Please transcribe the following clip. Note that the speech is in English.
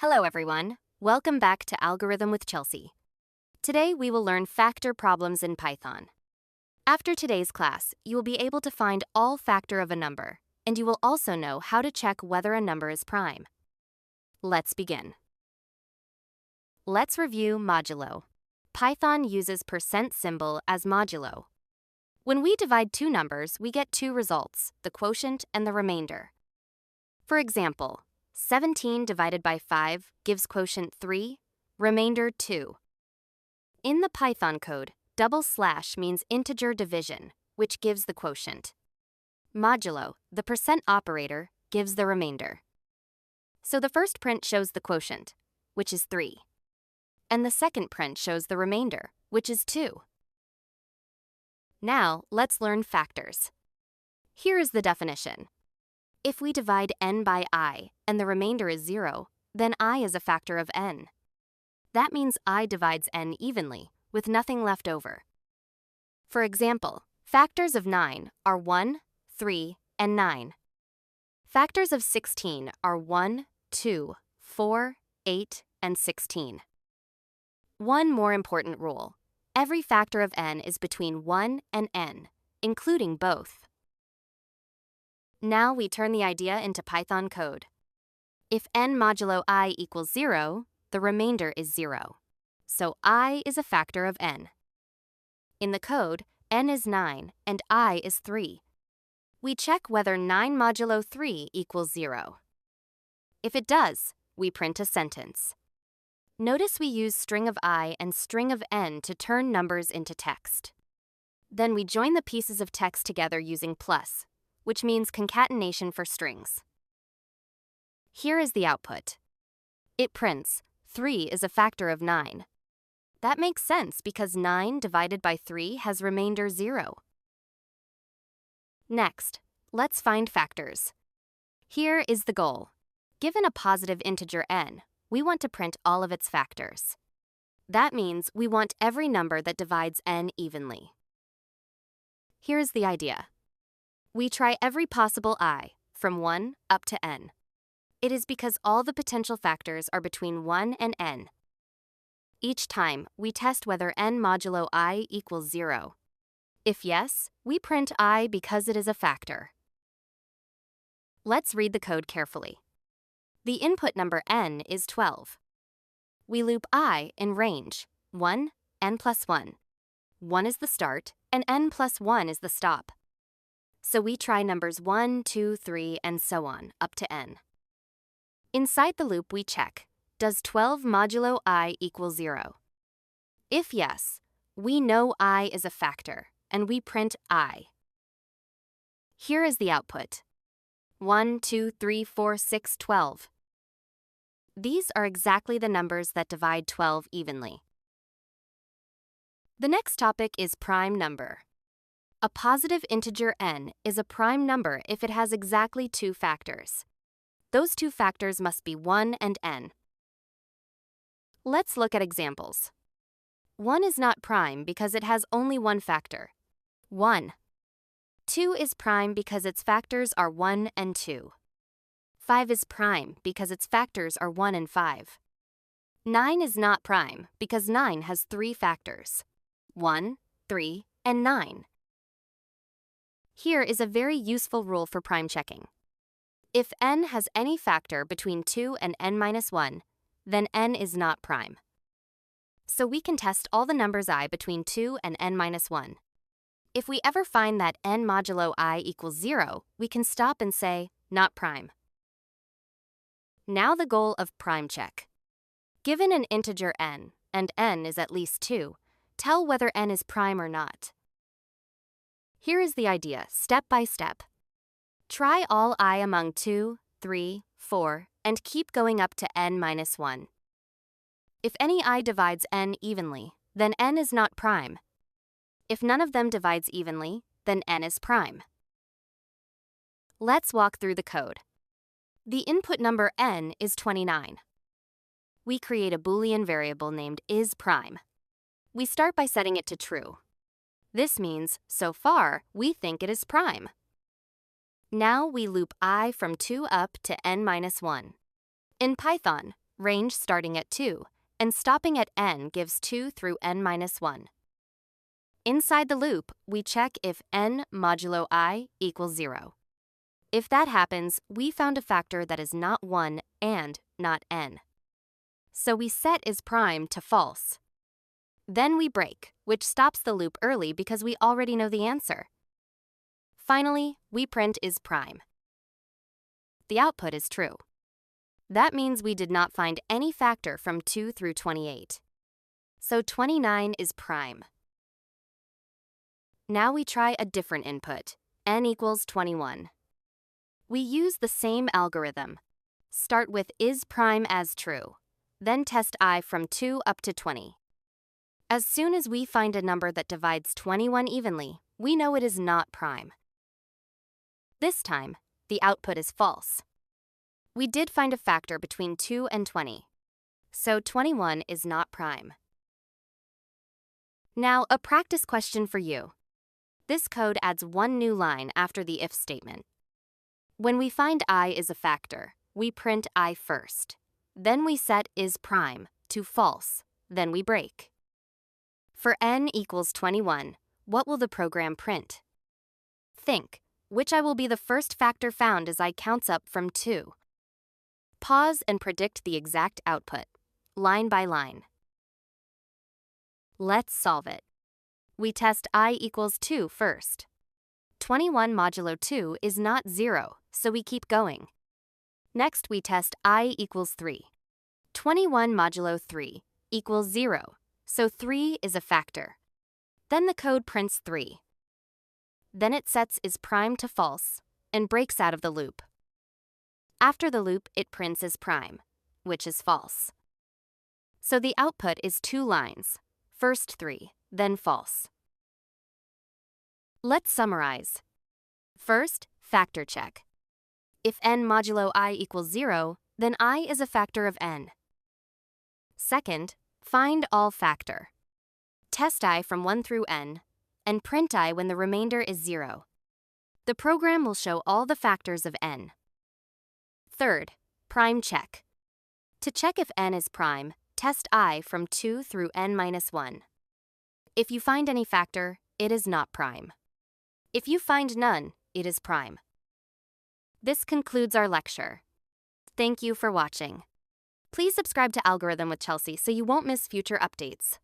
Hello everyone, welcome back to Algorithm with Chelsea. Today we will learn factor problems in Python. After today's class, you will be able to find all factor of a number, and you will also know how to check whether a number is prime. Let's begin. Let's review modulo. Python uses percent symbol as modulo. When we divide two numbers, we get two results, the quotient and the remainder. For example, 17 divided by 5 gives quotient 3, remainder 2. In the Python code, double slash means integer division, which gives the quotient. Modulo, the percent operator, gives the remainder. So the first print shows the quotient, which is 3. And the second print shows the remainder, which is 2. Now, let's learn factors. Here is the definition. If we divide n by I and the remainder is 0, then I is a factor of n. That means I divides n evenly, with nothing left over. For example, factors of 9 are 1, 3, and 9. Factors of 16 are 1, 2, 4, 8, and 16. One more important rule. Every factor of n is between 1 and n, including both. Now we turn the idea into Python code. If n modulo I equals 0, the remainder is 0. So I is a factor of n. In the code, n is 9 and I is 3. We check whether 9 modulo 3 equals 0. If it does, we print a sentence. Notice we use string of I and string of n to turn numbers into text. Then we join the pieces of text together using plus, which means concatenation for strings. Here is the output. It prints 3 is a factor of 9. That makes sense because 9 divided by 3 has remainder 0. Next, let's find factors. Here is the goal. Given a positive integer n, we want to print all of its factors. That means we want every number that divides n evenly. Here's the idea. We try every possible I, from 1 up to n. It is because all the potential factors are between 1 and n. Each time, we test whether n modulo I equals 0. If yes, we print I because it is a factor. Let's read the code carefully. The input number n is 12. We loop I in range 1, n plus 1. 1 is the start, and n plus 1 is the stop. So we try numbers 1, 2, 3, and so on, up to n. Inside the loop, we check, does 12 modulo I equal 0? If yes, we know I is a factor, and we print I. Here is the output. 1, 2, 3, 4, 6, 12. These are exactly the numbers that divide 12 evenly. The next topic is prime number. A positive integer n is a prime number if it has exactly two factors. Those two factors must be 1 and n. Let's look at examples. 1 is not prime because it has only one factor, 1. 2 is prime because its factors are 1 and 2. 5 is prime because its factors are 1 and 5. 9 is not prime because 9 has three factors, 1, 3, and 9. Here is a very useful rule for prime checking. If n has any factor between 2 and n minus 1, then n is not prime. So we can test all the numbers I between 2 and n minus 1. If we ever find that n modulo I equals 0, we can stop and say, not prime. Now the goal of prime check. Given an integer n, and n is at least 2, tell whether n is prime or not. Here is the idea, step by step. Try all I among 2, 3, 4, and keep going up to n minus 1. If any I divides n evenly, then n is not prime. If none of them divides evenly, then n is prime. Let's walk through the code. The input number n is 29. We create a Boolean variable named isPrime. We start by setting it to true. This means, so far, we think it is prime. Now we loop I from 2 up to n minus 1. In Python, range starting at 2, and stopping at n gives 2 through n minus 1. Inside the loop, we check if n modulo I equals 0. If that happens, we found a factor that is not 1 and not n. So we set is prime to false. Then we break, which stops the loop early because we already know the answer. Finally, we print is prime. The output is true. That means we did not find any factor from 2 through 28. So 29 is prime. Now we try a different input, n equals 21. We use the same algorithm. Start with is prime as true, then test I from 2 up to 20. As soon as we find a number that divides 21 evenly, we know it is not prime. This time, the output is false. We did find a factor between 2 and 20, so 21 is not prime. Now, a practice question for you. This code adds one new line after the if statement. When we find I is a factor, we print I first. Then we set is prime to false, then we break. For n equals 21, what will the program print? Think, which I will be the first factor found as I counts up from 2. Pause and predict the exact output, line by line. Let's solve it. We test I equals 2 first. 21 modulo 2 is not 0, so we keep going. Next, we test I equals 3. 21 modulo 3 equals 0, so 3 is a factor. Then the code prints 3. Then it sets is prime to false and breaks out of the loop. After the loop, it prints is prime, which is false. So the output is 2 lines, first 3, then false. Let's summarize. First, factor check. If n modulo I equals 0, then I is a factor of n. Second, find all factor. Test I from 1 through n, and print I when the remainder is 0. The program will show all the factors of n. Third, prime check. To check if n is prime, test I from 2 through n minus 1. If you find any factor, it is not prime. If you find none, it is prime. This concludes our lecture. Thank you for watching. Please subscribe to Algorithm with Chelsea so you won't miss future updates.